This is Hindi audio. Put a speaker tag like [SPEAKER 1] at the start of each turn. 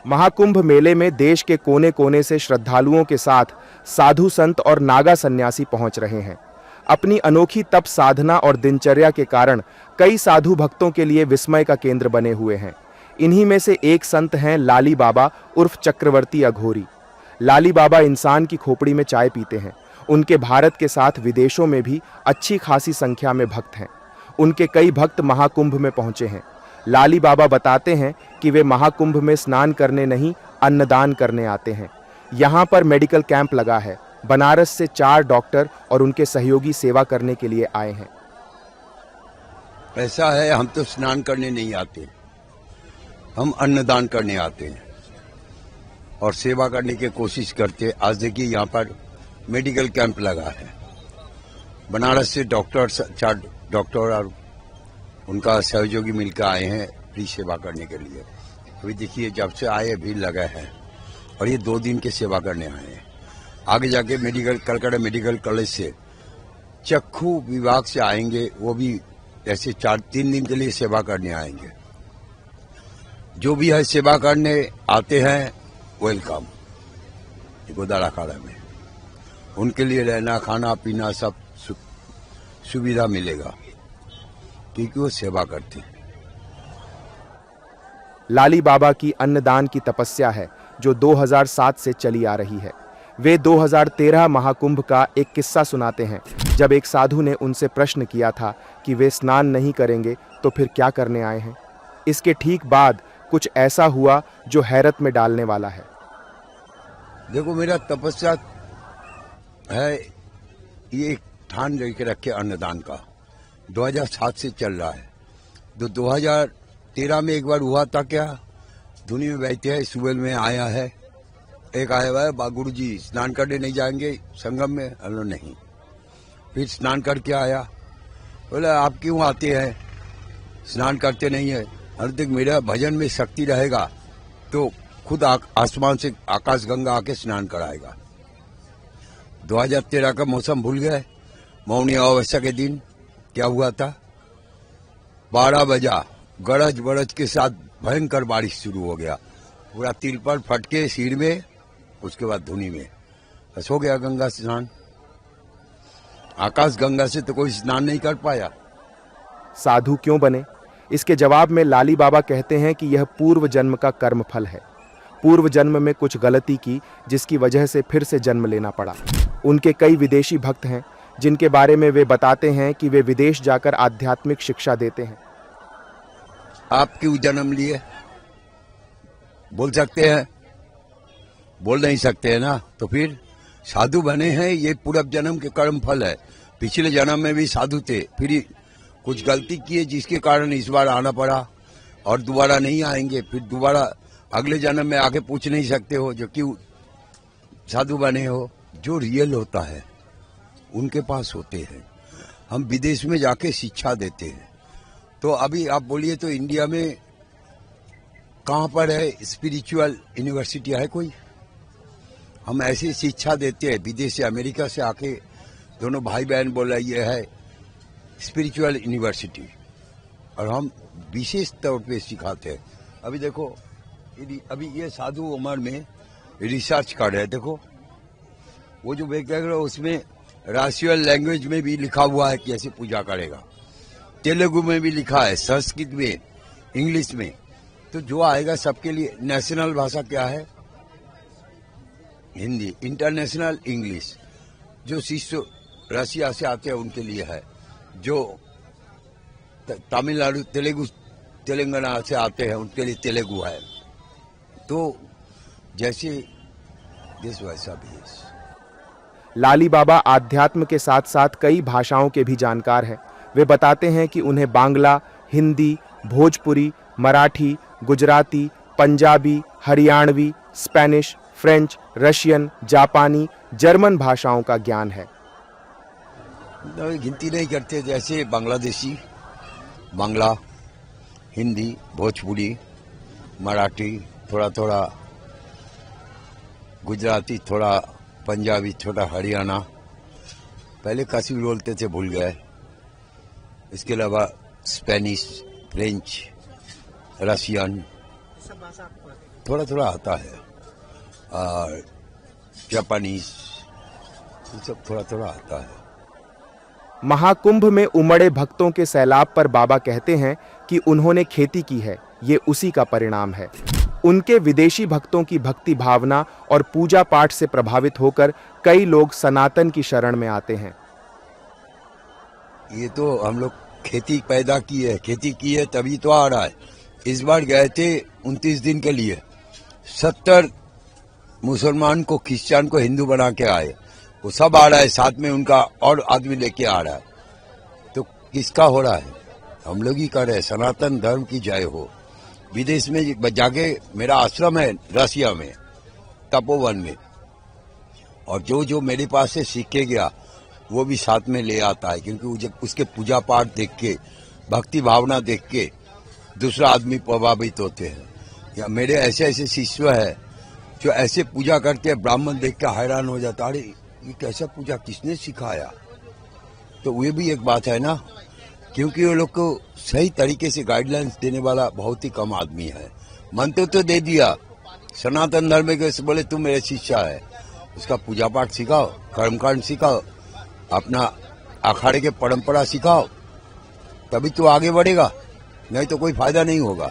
[SPEAKER 1] महाकुंभ मेले में देश के कोने कोने से श्रद्धालुओं के साथ साधु संत और नागा सन्यासी पहुंच रहे हैं। अपनी अनोखी तप साधना और दिनचर्या के कारण कई साधु भक्तों के लिए विस्मय का केंद्र बने हुए हैं। इन्हीं में से एक संत हैं लाली बाबा उर्फ चक्रवर्ती अघोरी। लाली बाबा इंसान की खोपड़ी में चाय पीते हैं। उनके भारत के साथ विदेशों में भी अच्छी खासी संख्या में भक्त हैं। उनके कई भक्त महाकुंभ में पहुंचे हैं। लाली बाबा बताते हैं कि वे महाकुंभ में स्नान करने नहीं, अन्नदान करने आते हैं। यहाँ पर मेडिकल कैंप लगा है। बनारस से 4 डॉक्टर और उनके सहयोगी सेवा करने के लिए आए हैं।
[SPEAKER 2] ऐसा है, हम तो स्नान करने नहीं आते, हम अन्नदान करने आते हैं और सेवा करने की कोशिश करते। आज देखिए यहाँ पर मेडिकल कैंप लगा है। बनारस से 4 डॉक्टर और उनका सहयोगी मिलकर आए हैं फ्री सेवा करने के लिए। अभी देखिए जब से आए भीड़ लगा है और ये 2 दिन की सेवा करने आए हैं। आगे जाके कलकत्ता मेडिकल कॉलेज से चक्षु विभाग से आएंगे, वो भी ऐसे 3 दिन के लिए सेवा करने आएंगे। जो भी है सेवा करने आते हैं, वेलकम। गोदारा अखाड़ा में उनके लिए रहना खाना पीना सब सुविधा मिलेगा क्योंकि वो सेवा करते हैं।
[SPEAKER 1] लाली बाबा की अन्नदान की तपस्या है जो 2007 से चली आ रही है। वे 2013 महाकुंभ का एक किस्सा सुनाते हैं, जब एक साधु ने उनसे प्रश्न किया था कि वे स्नान नहीं करेंगे तो फिर क्या करने आए हैं। इसके ठीक बाद कुछ ऐसा हुआ जो हैरत में डालने वाला है।
[SPEAKER 2] देखो, मेरा तपस्या है, ये ठान लेके रखे अन्नदान का 2007 से चल रहा है। तो 2013 में एक बार हुआ था। क्या दुनिया में बैठे हैं, सुबह में आया है, एक आया हुआ है, गुरु जी स्नान करने नहीं जाएंगे संगम में? अलो नहीं। फिर स्नान करके आया, बोला आप क्यों आते हैं, स्नान करते नहीं है? अरे तक मेरा भजन में शक्ति रहेगा तो खुद आसमान से आकाश गंगा आके स्नान कराएगा। 2013 का मौसम भूल गए। मौनी अमावस्या के दिन क्या हुआ था, 12 बजा गरज बरज के साथ भयंकर बारिश शुरू हो गया। पूरा तिल पर फटके सिर में, उसके बाद धुनी में, बस हो गया गंगा स्नान। आकाश गंगा से तो कोई स्नान नहीं कर पाया।
[SPEAKER 1] साधु क्यों बने? इसके जवाब में लाली बाबा कहते हैं कि यह पूर्व जन्म का कर्म फल है। पूर्व जन्म में कुछ गलती की जिसकी वजह से फिर से जन्म लेना पड़ा। उनके कई विदेशी भक्त हैं जिनके बारे में वे बताते हैं कि वे विदेश जाकर आध्यात्मिक शिक्षा देते हैं।
[SPEAKER 2] आप क्यों जन्म लिए बोल सकते हैं? बोल नहीं सकते हैं ना। तो फिर साधु बने हैं, ये पूर्व जन्म के कर्म फल है। पिछले जन्म में भी साधु थे, फिर कुछ गलती किए जिसके कारण इस बार आना पड़ा और दोबारा नहीं आएंगे। फिर दोबारा अगले जन्म में आके पूछ नहीं सकते हो जो क्यों साधु बने हो। जो रियल होता है उनके पास होते हैं। हम विदेश में जाके शिक्षा देते हैं। तो अभी आप बोलिए तो इंडिया में कहाँ पर है स्पिरिचुअल यूनिवर्सिटी है कोई? हम ऐसी शिक्षा देते हैं। विदेश से अमेरिका से आके दोनों भाई बहन बोला ये है स्पिरिचुअल यूनिवर्सिटी और हम विशेष तौर पे सिखाते हैं। अभी देखो, अभी ये साधु उम्र में रिसर्च कर रहे हैं। देखो वो जो देख रहे हो उसमें राशियल लैंग्वेज में भी लिखा हुआ है कि ऐसे पूजा करेगा। तेलुगु में भी लिखा है, संस्कृत में, इंग्लिश में। तो जो आएगा सबके लिए। नेशनल भाषा क्या है? हिंदी। International English. जो शिष्य रशिया से आते हैं उनके लिए है। जो तमिलनाडु तेलंगाना से आते हैं उनके लिए तेलुगु है। तो जैसे देश वैसा भी है।
[SPEAKER 1] लाली बाबा आध्यात्म के साथ साथ कई भाषाओं के भी जानकार हैं। वे बताते हैं कि उन्हें Bangla, Hindi, Bhojpuri, Marathi, Gujarati, Punjabi, Haryanvi, Spanish, French, Russian, जापानी, जर्मन भाषाओं का ज्ञान है।
[SPEAKER 2] गिनती नहीं करते। जैसे बांग्लादेशी, बांग्ला, हिंदी, भोजपुरी, मराठी, थोड़ा थोड़ा गुजराती, थोड़ा पंजाबी, थोड़ा हरियाणा। पहले काशी बोलते थे, भूल गए। इसके अलावा स्पेनिश, फ्रेंच, रशियन, सब भाषा आपको आती है? थोड़ा थोड़ा आता है, और जापानीज ये सब थोड़ा थोड़ा आता है।
[SPEAKER 1] महाकुंभ में उमड़े भक्तों के सैलाब पर बाबा कहते हैं कि उन्होंने खेती की है, ये उसी का परिणाम है। उनके विदेशी भक्तों की भक्ति भावना और पूजा पाठ से प्रभावित होकर कई लोग सनातन की शरण में आते हैं।
[SPEAKER 2] ये तो हम लोग खेती पैदा की है, खेती की है तभी तो आ रहा है। इस बार गए थे 29 दिन के लिए, 70 मुसलमान को क्रिश्चियन को हिंदू बना के आए, वो सब आ रहा है, साथ में उनका और आदमी लेके आ रहा है। तो किसका हो रहा है? हम लोग ही कर रहे हैं। सनातन धर्म की जय हो। विदेश में जाके मेरा आश्रम है रसिया में, तपोवन में, और जो जो मेरे पास से सीख के गया वो भी साथ में ले आता है, क्योंकि उसके पूजा पाठ देख के, भक्ति भावना देख के दूसरा आदमी प्रभावित होते हैं। या मेरे ऐसे ऐसे शिष्य है जो ऐसे पूजा करते हैं, ब्राह्मण देख के हैरान हो जाता, अरे ये कैसा पूजा किसने सिखाया? तो वो भी एक बात है ना, क्योंकि वो लोग को सही तरीके से गाइडलाइंस देने वाला बहुत ही कम आदमी है। मंत्र तो दे दिया, सनातन धर्म के बोले तुम मेरे शिष्य है, उसका पूजा पाठ सिखाओ, कर्मकांड सिखाओ, अपना अखाड़े के परंपरा सिखाओ, तभी तो आगे बढ़ेगा, नहीं तो कोई फायदा नहीं होगा।